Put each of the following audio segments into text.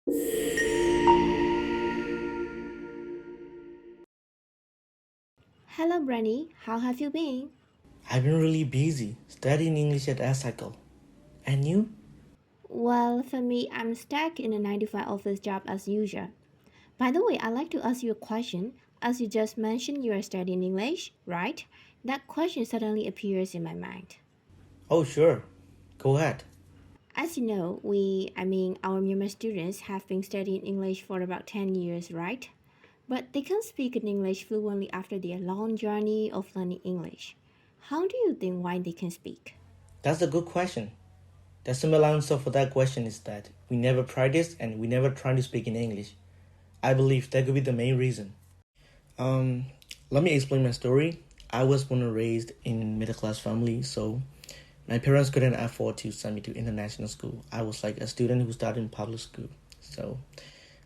Hello, Brandy. How have you been? I've been really busy studying English at Cycle. And you? Well, for me, I'm stuck in a 9 to 5 office job as usual. By the way, I'd like to ask you a question. As you just mentioned, you are studying English, right? That question suddenly appears in my mind. Oh, sure. Go ahead. As you know, our numerous students have been studying English for about 10 years, right? But they can't speak in English fluently after their long journey of learning English. How do you think why they can speak? That's a good question. The simple answer for that question is that we never practice and we never try to speak in English. I believe that could be the main reason. Um, Let me explain my story. I was born and raised in middle class family, so my parents couldn't afford to send me to international school. I was like a student who started in public school. So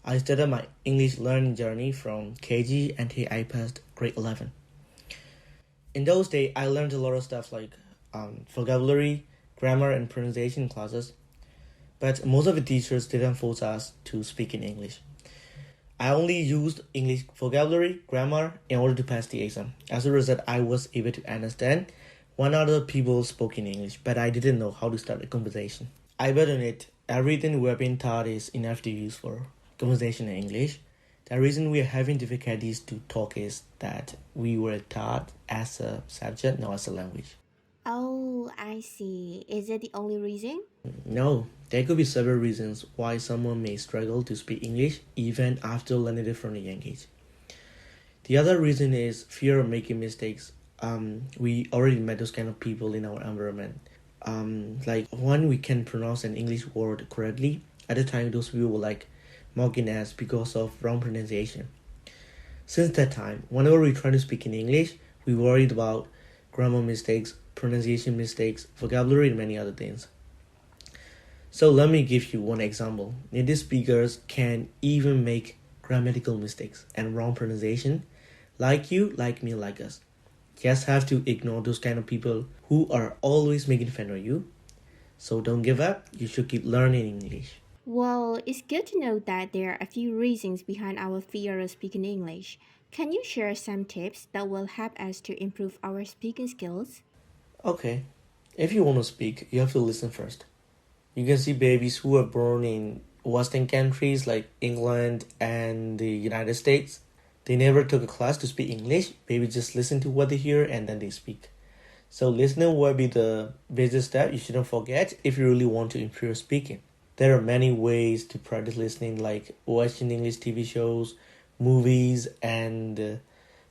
I started my English learning journey from KG until I passed grade 11. In those days, I learned a lot of stuff like vocabulary, grammar, and pronunciation classes. But most of the teachers didn't force us to speak in English. I only used English vocabulary, grammar in order to pass the exam. As a result, I was able to understand when other people spoke in English, but I didn't know how to start a conversation. I bet on it, everything we're being taught is enough to use for conversation in English. The reason we are having difficulties to talk is that we were taught as a subject, not as a language. Oh, I see. Is it the only reason? No, there could be several reasons why someone may struggle to speak English even after learning it from a young age. The other reason is fear of making mistakes. We already met those kind of people in our environment. Like when we can pronounce an English word correctly, at the time those people were like mocking us because of wrong pronunciation. Since that time, whenever we try to speak in English, we worried about grammar mistakes, pronunciation mistakes, vocabulary, and many other things. So let me give you one example. Native speakers can even make grammatical mistakes and wrong pronunciation, like you, like me, like us. Just have to ignore those kind of people who are always making fun of you. So don't give up. You should keep learning English. Well, it's good to know that there are a few reasons behind our fear of speaking English. Can you share some tips that will help us to improve our speaking skills? Okay, if you want to speak, you have to listen first. You can see babies who are born in Western countries like England and the United States. They never took a class to speak English. Babies just listen to what they hear and then they speak. So listening will be the basic step you shouldn't forget if you really want to improve speaking. There are many ways to practice listening, like watching English TV shows, movies, and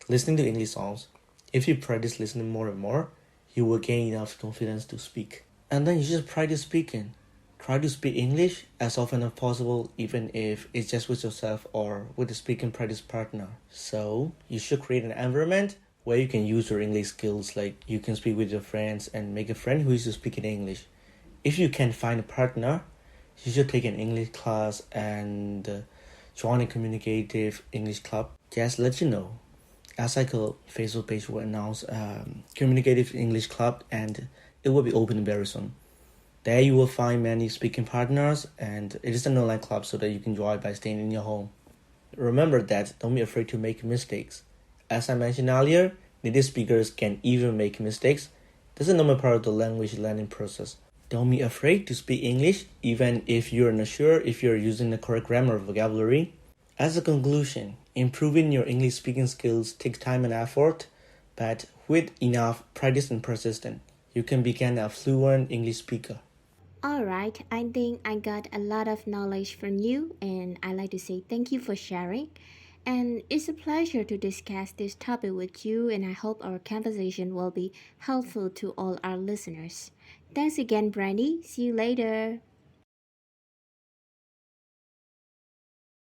listening to English songs. If you practice listening more and more, you will gain enough confidence to speak. And then you just practice speaking. Try to speak English as often as possible, even if it's just with yourself or with a speaking practice partner. So, you should create an environment where you can use your English skills, like you can speak with your friends and make a friend who is speaking English. If you can find a partner, you should take an English class and join a communicative English club. Just let you know, Cycle Facebook page will announce communicative English club and it will be open very soon. There you will find many speaking partners and it is an online club so that you can join by staying in your home. Remember that don't be afraid to make mistakes. As I mentioned earlier, native speakers can even make mistakes. This is a normal part of the language learning process. Don't be afraid to speak English even if you're not sure if you're using the correct grammar or vocabulary. As a conclusion, improving your English speaking skills takes time and effort, but with enough practice and persistence, you can become a fluent English speaker. Alright, I think I got a lot of knowledge from you, and I'd like to say thank you for sharing. And it's a pleasure to discuss this topic with you, and I hope our conversation will be helpful to all our listeners. Thanks again, Brandy. See you later.